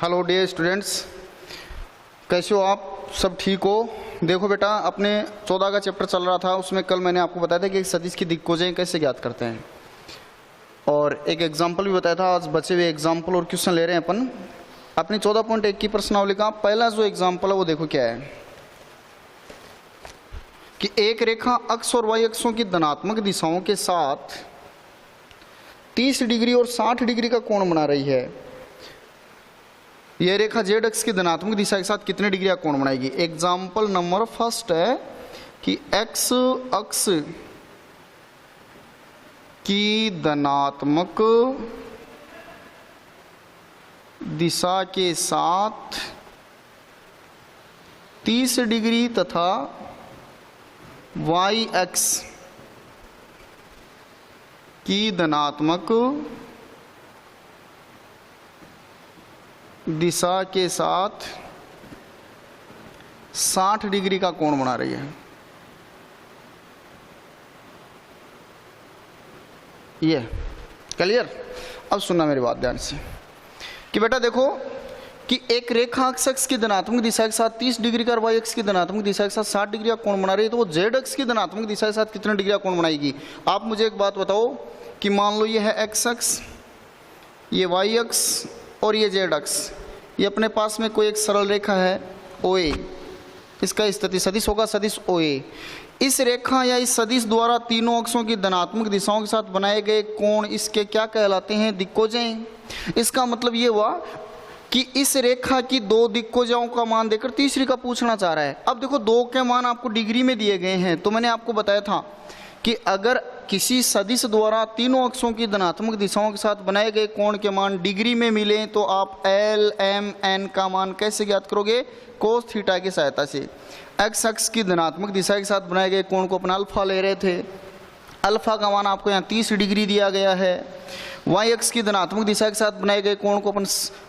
Hello dear students, कैसे हो आप? सब ठीक हो? देखो बेटा, अपने 14 का चैप्टर चल रहा था, उसमें कल मैंने आपको बताया था कि एक सदिश की दिक्कोजें कैसे ज्ञात करते हैं और एक एग्जाम्पल भी बताया था। आज बचे हुए एग्जाम्पल और क्वेश्चन ले रहे हैं अपन अपनी 14.1 की प्रश्नावली का। पहला जो एग्जाम्पल है वो देखो क्या है कि एक रेखा अक्ष और वाई अक्षों की धनात्मक दिशाओं के साथ 30 डिग्री और 60 डिग्री का कोण बना रही है। यह रेखा जेड अक्ष की धनात्मक दिशा के साथ कितने डिग्री का कोण बनाएगी? एग्जाम्पल नंबर फर्स्ट है कि एक्स अक्ष की धनात्मक दिशा के साथ 30 डिग्री तथा वाई एक्स की धनात्मक दिशा के साथ 60 डिग्री का कोण बना रही है। ये क्लियर? अब सुनना मेरी बात ध्यान से कि बेटा देखो कि एक रेखा अक्ष की धनात्मक दिशा के साथ 30 डिग्री का और वाई अक्ष की धनात्मक दिशा के साथ 60 डिग्री का कोण बना रही है, तो वो जेड अक्ष की धनात्मक दिशा के साथ कितने डिग्री का कोण बनाएगी? आप मुझे एक बात बताओ कि मान लो ये है एक्स अक्ष, ये वाई अक्ष और ये जेड अक्ष। ये अपने पास में कोई एक सरल रेखा है ओ ए, इसका स्थिति सदिश होगा सदिश ओ ए। इस रेखा या इस सदिश द्वारा तीनों अक्षों की धनात्मक दिशाओं के साथ बनाए गए कोण इसके क्या कहलाते हैं? दिक्कोजें। इसका मतलब ये हुआ कि इस रेखा की दो दिक्कोजाओं का मान देकर तीसरी का पूछना चाह रहा है। अब देखो दो के मान आपको डिग्री में दिए गए हैं, तो मैंने आपको बताया था कि अगर किसी सदिश द्वारा तीनों अक्षों की धनात्मक दिशाओं के साथ बनाए गए कोण के मान डिग्री में मिले तो आप एल एम एन का मान कैसे ज्ञात करोगे? कोस थीटा की सहायता से। एक्स अक्ष की धनात्मक दिशा के साथ बनाए गए कोण को अपन अल्फा ले रहे थे, अल्फा का मान आपको यहाँ 30 डिग्री दिया गया है। वाई अक्ष की धनात्मक दिशा के साथ बनाए गए कोण को अपन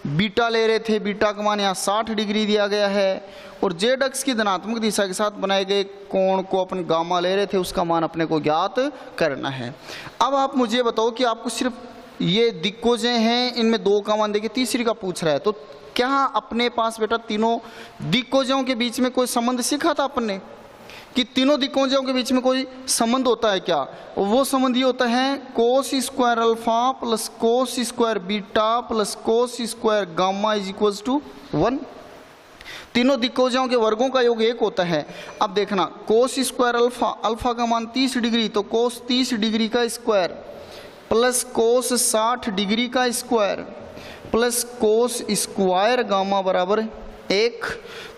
बीटा ले रहे थे, बीटा का मान यहाँ 60 डिग्री दिया गया है। और जेड अक्ष की धनात्मक दिशा के साथ बनाए गए कोण को अपन गामा ले रहे थे, उसका मान अपने को ज्ञात करना है। अब आप मुझे बताओ कि आपको सिर्फ ये दिक्कोजें हैं, इनमें दो का मान देखिए, तीसरी का पूछ रहा है, तो क्या अपने पास बेटा तीनों दिक्कोजों के बीच में कोई संबंध सीखा था अपन ने कि तीनों दिक्कोजों के बीच में कोई संबंध होता है क्या? वो संबंध ये होता है cos square alpha plus cos square beta plus cos square gamma is equal to 1। तीनों दिक्कोजों के वर्गों का योग 1 होता है। अब देखना कोस स्क्वायर अल्फा, अल्फा का मान 30 डिग्री, तो कोस 30 डिग्री का स्क्वायर प्लस कोस 60 डिग्री का square plus cos square gamma बराबर 1।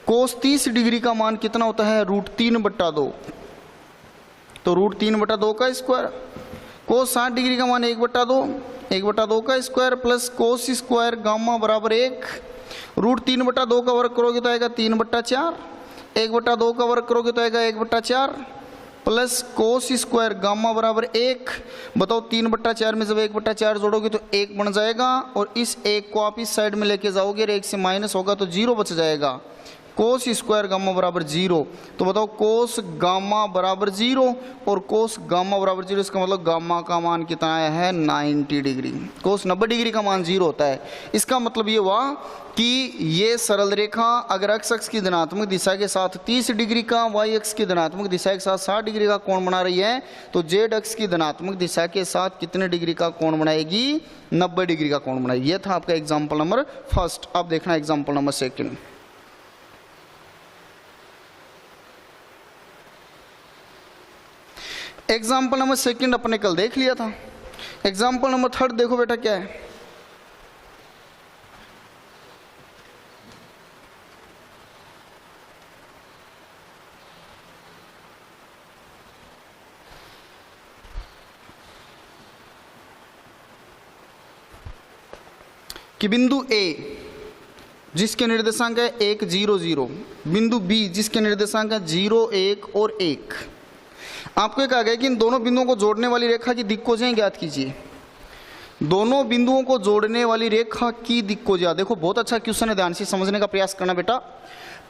कोस 30 डिग्री का मान कितना होता है? √3/2, तो √3/2 का स्क्वायर। कोस 60 डिग्री का मान 1/2, 1/2 का square plus cos square gamma बराबर 1। √3/2 का वर्ग करोगे तो आएगा 3/4, 1/2 का वर्ग करोगे तो आएगा 1/4 प्लस कोस स्क्वायर गामा बराबर 1। बताओ 3/4 में जब 1/4 जोड़ोगे तो 1 बन जाएगा और इस 1 को आप इस साइड में लेके जाओगे और 1 से माइनस होगा तो 0 बच जाएगा। कोस स्क्वायर गामा बराबर 0, तो बताओ कोस गामा बराबर 0 और कोस गामा बराबर 0, इसका मतलब गामा का मान कितना आया है? 90 डिग्री। कोस 90 डिग्री का मान 0 होता है। इसका मतलब ये हुआ कि ये सरल रेखा अगर एक्स अक्ष की धनात्मक दिशा के साथ 30 डिग्री का, वाई अक्ष की धनात्मक दिशा के साथ 60 डिग्री का कोण बना रही है, तो जेड अक्ष की धनात्मक दिशा के साथ कितने डिग्री का कोण बनाएगी? 90 डिग्री का कोण बनाएगी। ये था आपका एग्जाम्पल नंबर फर्स्ट। अब देखना example number second. Example number second अपने कल देख लिया था। एग्जाम्पल नंबर थर्ड देखो बेटा क्या है। कि बिंदु ए जिसके निर्देशांक है 1 0 0, बिंदु बी जिसके निर्देशांक है 0 1 और 1। आपको कहा गया कि इन दोनों बिंदुओं को जोड़ने वाली रेखा की दिक्कोजें ज्ञात कीजिए। दोनों बिंदुओं को जोड़ने वाली रेखा की दिक्कोजा। देखो बहुत अच्छा क्वेश्चन है, ध्यान से समझने का प्रयास करना बेटा।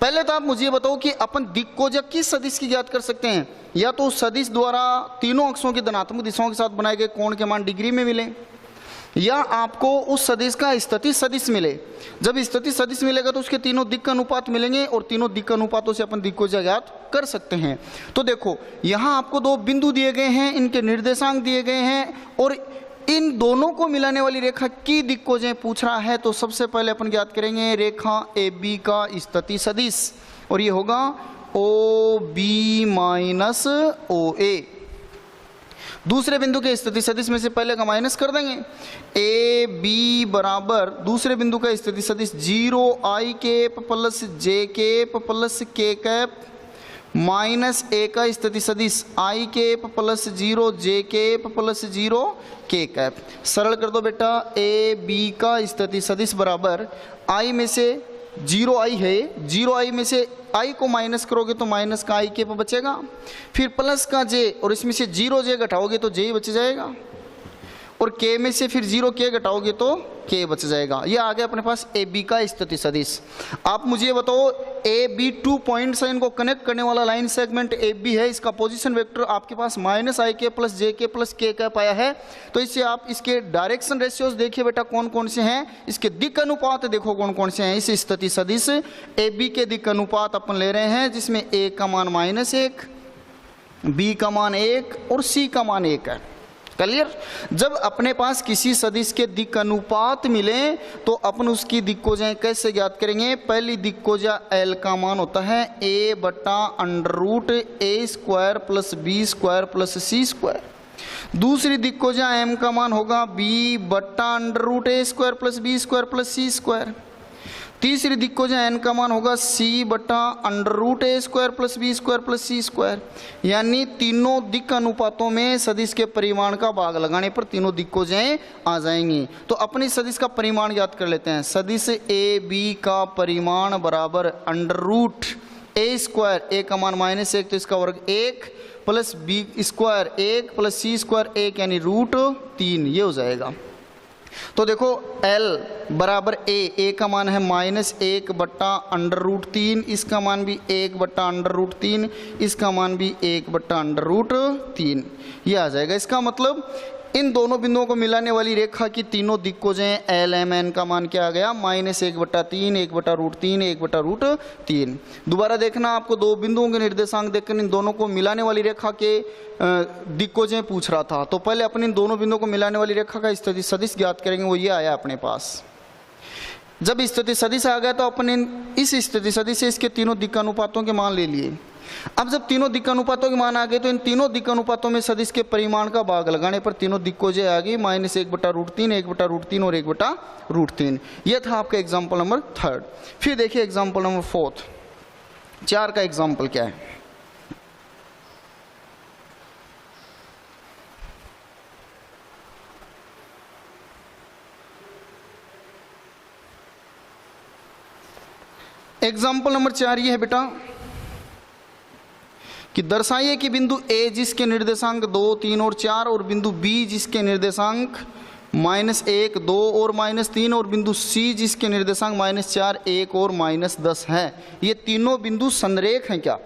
पहले तो आप मुझे बताओ कि अपन दिक्कोजा किस सदिश की ज्ञात कर सकते हैं? या तो उस सदिश द्वारा तीनों अक्षों की धनात्मक दिशाओं के साथ बनाए गए कोण के मान डिग्री में मिले, या आपको उस सदिश का स्थिति सदिश मिले। जब स्थिति सदिश मिलेगा तो उसके तीनों दिक् अनुपात मिलेंगे और तीनों दिक् अनुपातों से अपन दिक् को ज्ञात कर सकते हैं। तो देखो यहाँ आपको दो बिंदु दिए गए हैं, इनके निर्देशांक दिए गए हैं और इन दोनों को मिलाने वाली रेखा की दिक् को जो पूछ रहा है। तो सबसे पहले अपन ज्ञात करेंगे रेखा ए बी का स्थिति सदिश और ये होगा ओ बी माइनस ओ ए। दूसरे बिंदु के स्थिति सदिश में से पहले का माइनस कर देंगे। ए बी बराबर दूसरे बिंदु का स्थिति सदिश 0 आई कैप प्लस जे कैप प्लस के कैप माइनस ए का स्थिति सदिश आई कैप प्लस 0 जे कैप प्लस 0 के कैप। सरल कर दो बेटा, ए बी का स्थिति सदिश बराबर आई में से 0 आई है, 0 आई में से आई को माइनस करोगे तो माइनस का आई के पे बचेगा, फिर प्लस का जे और इसमें से 0 जे घटाओगे तो जे ही बच जाएगा और के में से फिर 0 के घटाओगे तो के बच जाएगा। ये आ गया अपने पास ए बी का स्थिति सदिश। आप मुझे बताओ ए बी 2 पॉइंट्स है, इनको कनेक्ट करने वाला लाइन सेगमेंट ए बी है, इसका पोजीशन वेक्टर आपके पास माइनस आई के प्लस जे के प्लस के कैप आया है। तो इससे आप इसके डायरेक्शन रेशियोज देखिए बेटा कौन कौन से हैं, इसके दिक् अनुपात देखो कौन कौन से हैं। इस स्थिति सदिश ए बी के दिक् अनुपात अपन ले रहे हैं जिसमें ए का मान -1, बी का मान 1 और सी का मान 1 है। क्लियर। जब अपने पास किसी सदिश के दिक् अनुपात मिले तो अपन उसकी दिक् को जाए कैसे ज्ञात करेंगे। पहली दिक् को जा एल का मान होता है a बटा √a² plus b² plus c²। दूसरी दिक् को जा m का मान होगा b बटा √a² plus b² plus c²। तीसरी दिक् को जो n का मान होगा c बटा √a² plus b² plus c²। यानी तीनों दिक् अनुपातों में सदिश के परिमाण का भाग लगाने पर तीनों दिक् को जो आ जाएंगी। तो अपनी सदिश का परिमाण ज्ञात कर लेते हैं। सदिश ए बी का परिमाण बराबर √a² a का मान -1 तो इसका वर्ग 1 प्लस b² 1 प्लस c² 1 यानी √3 ये हो जाएगा। तो देखो L बराबर a का मान है -1 बटा √3, इसका मान भी 1 बटा √3, इसका मान भी 1 बटा √3 ये आ जाएगा। इसका मतलब इन दोनों बिंदुओं को मिलाने वाली रेखा की तीनों दिक् को जो है एल एम एन का मान क्या आ गया -1 बटा 3, 1 बटा √3, 1 बटा √3। दोबारा देखना आपको दो बिंदुओं के निर्देशांक देखकर इन दोनों को मिलाने वाली रेखा के दिक् को जो पूछ रहा था। तो पहले अपन इन दोनों बिंदुओं को मिलाने वाली रेखा का स्थिति सदिश ज्ञात करेंगे, वो ये आया अपने पास। जब स्थिति सदिश आ गया तो अपन इस स्थिति सदिश से इसके तीनों दिक् अनुपातों के मान ले लिए। अब जब तीनों दिक् अनुपातों के मान आ गए तो इन तीनों दिक् अनुपातों में सदिश के परिमाण का भाग लगाने पर तीनों दिक् को जो आ गई -1 बटा √3, 1 बटा √3 और 1 बटा √3। यह था आपका एग्जाम्पल नंबर 3। फिर देखिए एग्जाम्पल नंबर 4 का एग्जाम्पल क्या है। एग्जाम्पल नंबर 4 ये है बेटा कि दर्शाइए कि बिंदु A जिसके निर्देशांक 2, 3 और 4 और बिंदु B जिसके निर्देशांक -1, 2 और -3 और बिंदु C जिसके निर्देशांक -4, 1 और -10 है। ये तीनों बिंदु संरेख हैं क्या?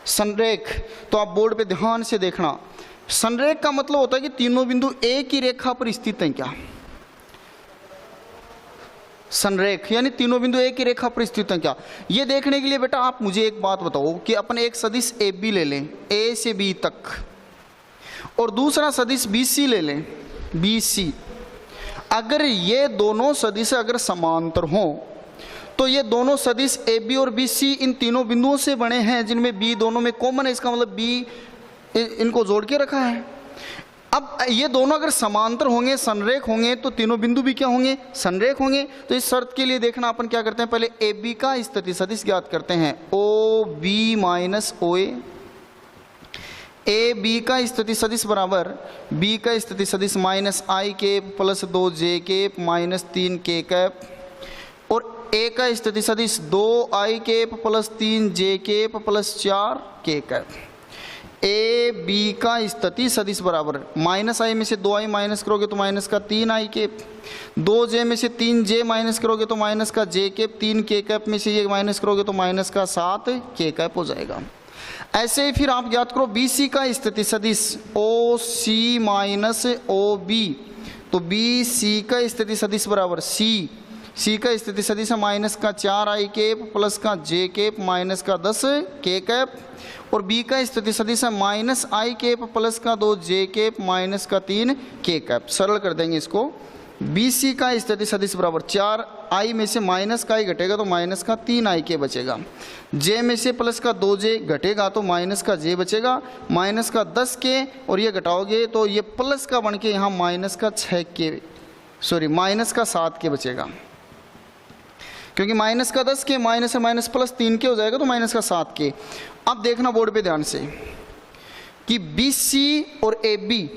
संरेख। तो आप बोर्ड पे ध्यान से देखना, संरेख का मतलब होता है कि तीनों बिंदु एक ही रेखा पर स्थित हैं क्या। संरेख यानी तीनों बिंदु एक ही रेखा पर स्थित हैं क्या। ये देखने के लिए बेटा आप मुझे एक बात बताओ कि अपन एक सदिश ए बी ले लें ए से बी तक और दूसरा सदिश बी सी ले लें बी सी। अगर ये दोनों सदिश अगर समांतर हों तो ये दोनों सदिश ए बी और बी सी इन तीनों बिंदुओं से बने हैं जिनमें बी दोनों में कॉमन है। इसका मतलब बी इनको जोड़ के रखा है। अब ये दोनों अगर समांतर होंगे संरेख होंगे तो तीनों बिंदु भी क्या होंगे संरेख होंगे। तो इस शर्त के लिए देखना अपन क्या करते हैं, पहले ए बी का स्थिति सदिश ज्ञात करते हैं O B minus O A B का स्थिति सदिश बराबर बी का स्थिति सदिश -i cap plus 2j cap -3 k cap और ए का स्थिति सदिश 2i cap plus 3j cap plus 4 k cap. A B का स्थिति सदिश बराबर -i में से 2i माइनस करोगे तो माइनस का 3i कैप, 2j में से 3j माइनस करोगे तो माइनस का j कैप, 3k कैप में से ये माइनस करोगे तो माइनस का 7k कैप हो जाएगा। ऐसे ही फिर आप ज्ञात करो बी सी का स्थिति सदिश ओ सी माइनस ओ बी। तो बी सी का स्थिति सदिश बराबर सी का स्थिति सदिश है माइनस का 4i कैप प्लस का j कैप माइनस का 10k कैप, और बी का स्थिति सदिश है माइनस i कैप प्लस का 2j कैप माइनस का 3k कैप। सरल कर देंगे इसको। बी सी का स्थिति सदिश बराबर 4i में से माइनस का i घटेगा तो माइनस का 3ik बचेगा, j में से प्लस का 2j घटेगा तो माइनस का j बचेगा, माइनस का 10k और ये घटाओगे तो ये प्लस का बन के यहाँ माइनस का 7k बचेगा, क्योंकि माइनस का 10k माइनस है माइनस प्लस 3k हो जाएगा तो माइनस का 7k। अब देखना बोर्ड पे ध्यान से कि BC और AB,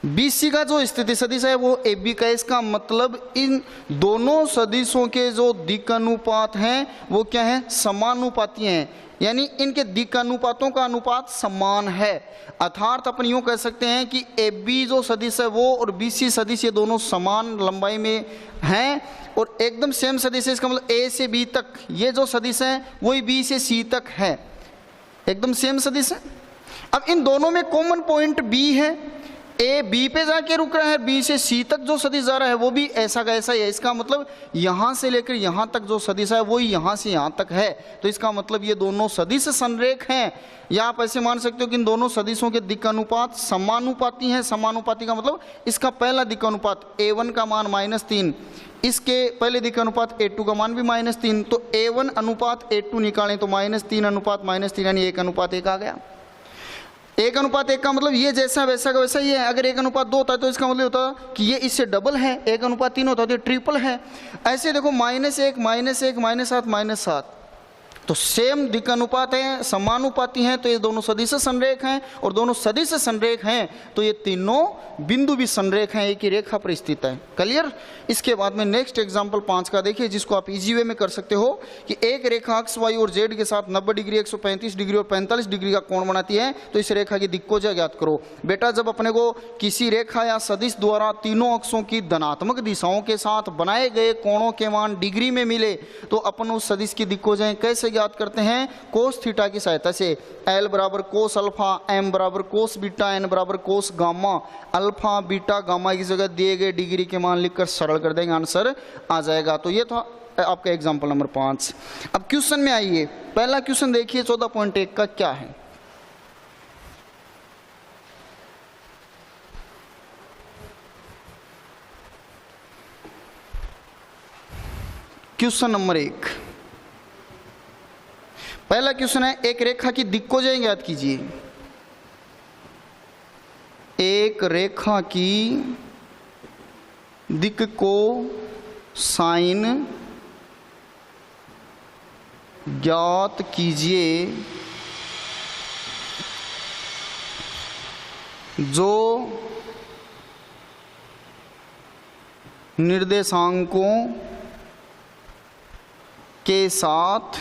BC का जो स्थिति सदिश है वो AB का, इसका मतलब इन दोनों सदिशों के जो दिक् अनुपात हैं वो क्या है, समानुपाती हैं, यानी इनके दिक् अनुपातों का अनुपात समान है। अर्थात अपन यूँ कह सकते हैं कि AB जो सदिश है वो और BC सदिश ये दोनों समान लंबाई में हैं और एकदम सेम सदिश है। इसका मतलब A से B तक ये जो सदिश है वही B से C तक है, एकदम सेम सदिश है। अब इन दोनों में कॉमन पॉइंट B है, A B पे जाके रुक रहा है, B से C तक जो सदिश जा रहा है वो भी ऐसा का ऐसा ही है। इसका मतलब यहाँ से लेकर यहाँ तक जो सदिश है वो यहाँ से यहाँ तक है, तो इसका मतलब ये दोनों सदिश संरेख हैं। या आप ऐसे मान सकते हो कि इन दोनों सदिशों के दिक् अनुपात समानुपाती हैं। समानुपाती का मतलब इसका पहला दिक् अनुपात A1 का मान -3, इसके पहले दिक् अनुपात A2 का मान भी -3, तो A1 अनुपात A2 निकालें तो -3 अनुपात -3 यानी 1:1 आ गया। 1:1 का मतलब ये जैसा वैसा का वैसा ही है। अगर 1:2 होता है तो इसका मतलब होता कि ये इससे डबल है, 1:3 होता है तो ये ट्रिपल है। ऐसे देखो -1 -1 -7 -7 तो सेम दिक् अनुपात है, समानुपाती हैं, तो ये दोनों सदिश संरेख हैं और दोनों सदिश संरेख हैं तो ये तीनों बिंदु भी संरेख हैं, एक ही रेखा पर स्थित है। क्लियर। इसके बाद में नेक्स्ट एग्जांपल 5 का देखिए, जिसको आप इजी वे में कर सकते हो कि एक रेखा एक्स वाई और जेड के साथ 90 डिग्री 135 डिग्री और 45 डिग्री का कोण बनाती है, तो इस रेखा की दिक्कोजय ज्ञात करो। बेटा जब अपने को किसी रेखा या सदिश द्वारा तीनों अक्षों की धनात्मक दिशाओं के साथ बनाए गए कोणों के मान डिग्री में मिले तो अपन उस सदिश की दिक्कोजय कैसे ज्ञात करते हैं, कोस थीटा की सहायता से। L बराबर कोस अल्फा, M बराबर कोस बीटा, N बराबर cos gamma. Alpha beta gamma की जगह दिए गए डिग्री के मान लिखकर सरल कर देंगे, आंसर आ जाएगा। तो ये था आपका एग्जांपल नंबर 5। अब क्वेश्चन में आइए, पहला क्वेश्चन देखिए 14.1 का क्या है। क्वेश्चन नंबर 1, पहला क्वेश्चन है एक रेखा की दिक्कोजय ज्ञात कीजिए। एक रेखा की दिक् को साइन ज्ञात कीजिए जो निर्देशांकों के साथ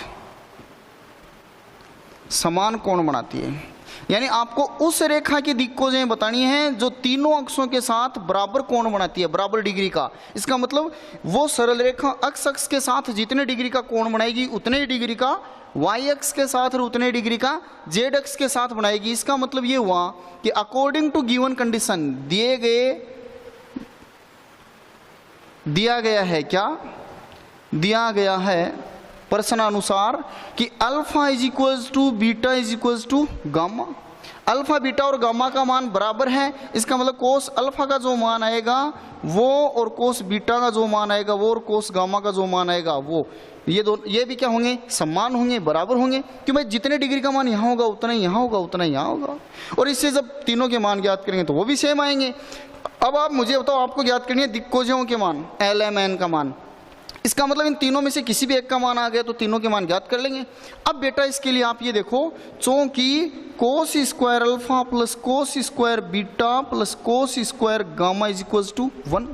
समान कोण बनाती है। यानी आपको उस रेखा की दिक्कोजय बतानी है जो तीनों अक्षों के साथ बराबर कोण बनाती है, बराबर डिग्री का। इसका मतलब वो सरल रेखा अक्ष के साथ जितने डिग्री का कोण बनाएगी उतने ही डिग्री का वाई अक्ष के साथ और उतने डिग्री का जेड अक्ष के साथ बनाएगी। इसका मतलब ये हुआ कि अकॉर्डिंग टू गिवन कंडीशन दिया गया है प्रश्नानुसार कि alpha is equals to beta is equals to gamma. Alpha beta और गामा का मान बराबर है। इसका मतलब कोस अल्फा का जो मान आएगा वो और कोस बीटा का जो मान आएगा वो और कोस गामा का जो मान आएगा वो, ये भी क्या होंगे, समान होंगे, बराबर होंगे। क्यों भाई, जितने डिग्री का मान यहाँ होगा उतना ही यहाँ होगा, उतना ही यहाँ होगा। और इससे जब तीनों के मान ज्ञात करेंगे तो वो भी सेम आएंगे। अब आप मुझे बताओ, आपको ज्ञात करनी है दिक्कोजयों के मान, L M N का मान। इसका मतलब इन तीनों में से किसी भी एक का मान आ गया तो तीनों के मान ज्ञात कर लेंगे। अब बेटा इसके लिए आप ये देखो, चूंकि cos square alpha plus cos square beta plus cos square gamma is equals to 1,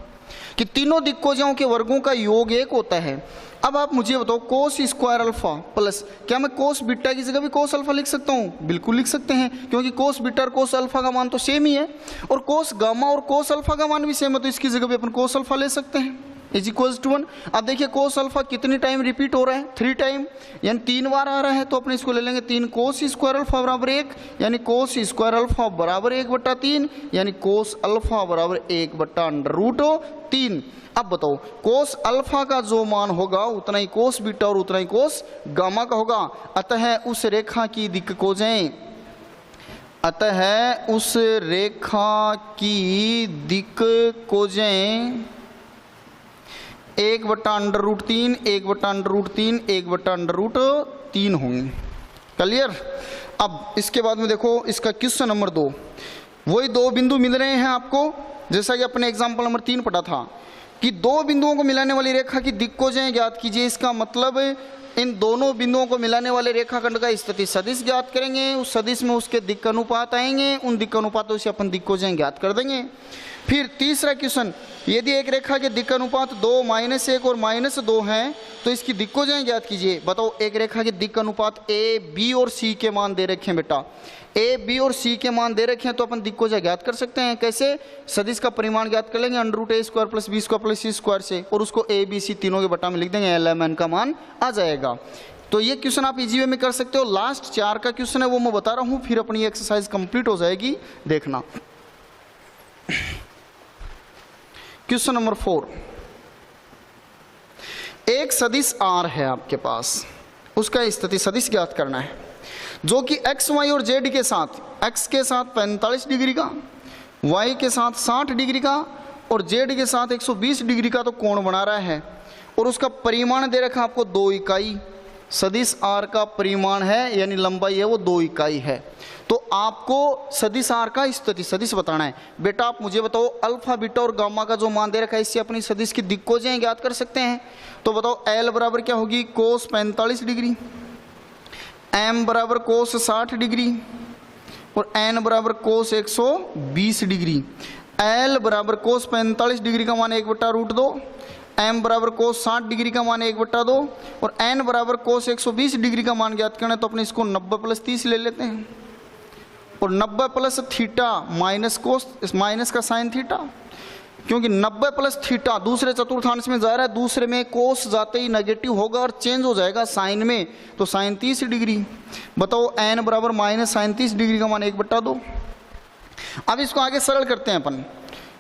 कि तीनों दिक्कोजयों के वर्गों का योग 1 होता है। अब आप मुझे बताओ, कोस स्क्वायर अल्फा प्लस, क्या मैं कोस बीटा की जगह भी कोस अल्फा लिख सकता हूँ? बिल्कुल लिख सकते हैं, क्योंकि कोस बीटा और कोस अल्फा का मान तो सेम ही है, और कोस गामा और कोस अल्फा का मान भी सेम है, तो इसकी जगह भी अपन कोस अल्फा ले सकते हैं। Is equals to 1। अब देखिए कोस अल्फा कितनी टाइम रिपीट हो रहा है, 3 टाइम, यानी 3 बार आ रहा है, तो अपने इसको ले लेंगे 3 कोस स्क्वायर अल्फा बराबर 1, यानी कोस स्क्वायर अल्फा बराबर 1/3, यानी कोस अल्फा बराबर 1/√3। अब बताओ कोस अल्फा का जो मान होगा उतना ही कोस बीटा और उतना ही कोस गामा का होगा। अतः उस रेखा की दिक् खोजें, अतः उस रेखा की दिक् खोजें 1/√3, 1/√3, 1/√3 होंगी। क्लियर। अब इसके बाद में देखो इसका क्वेश्चन नंबर 2, वही 2 बिंदु मिल रहे हैं आपको, जैसा कि अपने एग्जाम्पल नंबर 3 पढ़ा था कि 2 बिंदुओं को मिलाने वाली रेखा की दिक् खोजें ज्ञात कीजिए। इसका मतलब इन दोनों बिंदुओं को मिलाने वाले रेखाखंड का स्थिति सदिश ज्ञात करेंगे, उस सदिश में उसके दिक् अनुपात आएंगे, उन दिक् अनुपातों से अपन दिक् खोजें ज्ञात कर देंगे। फिर तीसरा क्वेश्चन, यदि एक रेखा के दिक् अनुपात 2, -1 और -2 हैं तो इसकी दिक् खोजें ज्ञात कीजिए। बताओ एक रेखा के दिक् अनुपात A, B और C के मान दे रखे हैं बेटा, A, B और C के मान दे रखे हैं, तो अपन दिक् खोजें ज्ञात कर सकते हैं। कैसे? सदिश का परिमाण ज्ञात कर लेंगे √a² + b² + c² से, और उसको A, B, C तीनों के बटा में लिख देंगे, LMN का मान आ जाएगा। तो ये क्वेश्चन आप इजी वे में कर सकते हो। लास्ट 4 का क्वेश्चन है वो मैं बता रहा हूँ, फिर अपनी एक्सरसाइज कंप्लीट हो जाएगी, देखना। क्वेश्चन नंबर 4, एक सदिश R है आपके पास, उसका स्थिति सदिश ज्ञात करना है जो कि x, y और z के साथ, x के साथ 45 डिग्री का, y के साथ 60 डिग्री का और z के साथ 120 डिग्री का तो कोण बना रहा है, और उसका परिमाण दे रखा आपको 2 इकाई। सदिश R का परिमाण है यानी लंबाई है वो 2 इकाई है। तो आपको सदिश R का स्थिति सदिश बताना है। बेटा आप मुझे बताओ अल्फा, बीटा और गामा का जो मान दे रखा है इससे अपनी सदिश की दिक् खोजें ज्ञात कर सकते हैं। तो बताओ L बराबर क्या होगी, कोस 45 डिग्री, M बराबर कोस 60 डिग्री और N बराबर कोस 120 डिग्री। L बराबर कोस 45 डिग्री का मान 1/√2, M बराबर कोस 60 डिग्री का मान 1/2 और N बराबर कोस 120 डिग्री का मान ज्ञात करना है। तो अपने इसको 90 + 30 ले लेते हैं, और 90 + थीटा माइनस कोस, माइनस का साइन थीटा, क्योंकि 90 + थीटा दूसरे चतुर्थांश में जा रहा है, दूसरे में कोस जाते ही नेगेटिव होगा और चेंज हो जाएगा साइन में, तो साइन 30 डिग्री। बताओ N बराबर माइनस साइन 30 डिग्री का मान 1/2। अब इसको आगे सरल करते हैं अपन,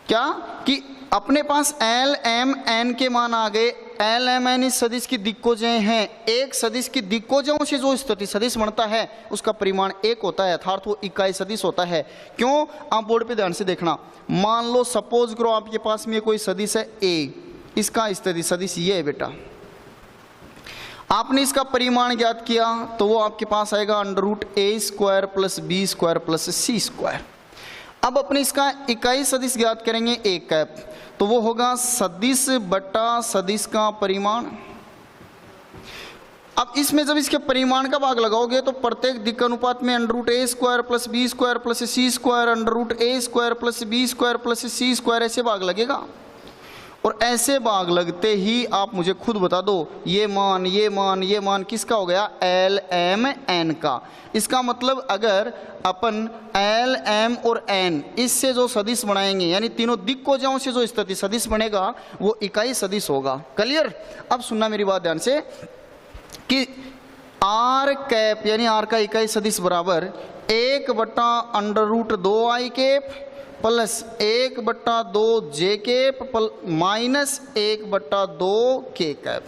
क्या कि अपने पास L, M, N के मान आ गए। L, M, N इस सदिश की दिक् खोजें हैं। एक सदिश की दिक् खोजों से जो स्थिति सदिश बनता है उसका परिमाण 1 होता है, अर्थात वो इकाई सदिश होता है। क्यों? आप बोर्ड पे ध्यान से देखना। मान लो सपोज करो आपके पास में कोई सदिश है A, इसका स्थिति सदिश ये है बेटा, आपने इसका परिमाण ज्ञात किया तो वो आपके पास आएगा √a² + b² + c²। अब अपने इसका इकाई सदिश ज्ञात करेंगे A², तो वो होगा सदिश बटा सदिश का परिमाण। अब इसमें जब इसके परिमाण का भाग लगाओगे तो प्रत्येक दिक् अनुपात में √a² + b² + c² √a² + b² + c² ऐसे भाग लगेगा। और ऐसे भाग लगते ही आप मुझे खुद बता दो ये मान, ये मान, ये मान किसका हो गया, L, M, N का। इसका मतलब अगर अपन L, M और N इससे जो सदिश बनाएंगे यानी तीनों दिक् खोजों से जो स्थिति सदिश बनेगा वो इकाई सदिश होगा। क्लियर। अब सुनना मेरी बात ध्यान से कि R² यानी R का इकाई सदिश बराबर 1/√2i² plus 1/2 j² minus 1/2k²।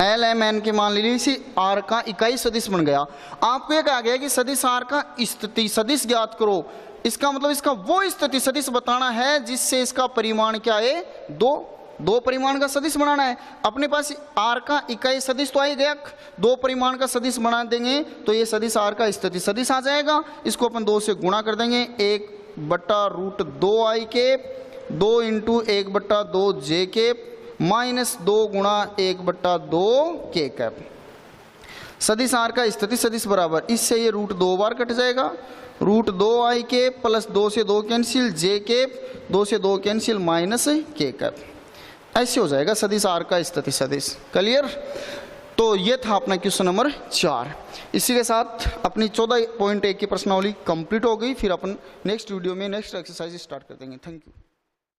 L, M, N के मान लीजिए R का इकाई सदिश बन गया। आपको ये कहा गया कि सदिश R का स्थिति सदिश ज्ञात करो। इसका मतलब इसका वो स्थिति सदिश बताना है जिससे इसका परिमाण क्या है, 2 परिमाण का सदिश बनाना है। अपने पास R का इकाई सदिश तो आ ही गया, 2 परिमाण का सदिश बना देंगे तो ये सदिश R का स्थिति सदिश आ जाएगा। इसको अपन 2 से गुणा कर देंगे, 1/√2i², 2 × 1/2 j² माइनस 2 × 1/2k²। सदिश R का स्थिति सदिश बराबर, इससे ये √2 बार कट जाएगा, √2i² प्लस 2 से 2 कैंसिल, j², 2 से 2 कैंसिल, माइनस k²। ऐसे हो जाएगा सदिश R का स्थिति सदिश। क्लियर। तो ये था अपना क्वेश्चन नंबर 4। इसी के साथ अपनी 14.1 की प्रश्नावली कंप्लीट हो गई। फिर अपन नेक्स्ट वीडियो में नेक्स्ट एक्सरसाइज स्टार्ट कर देंगे। Thank you.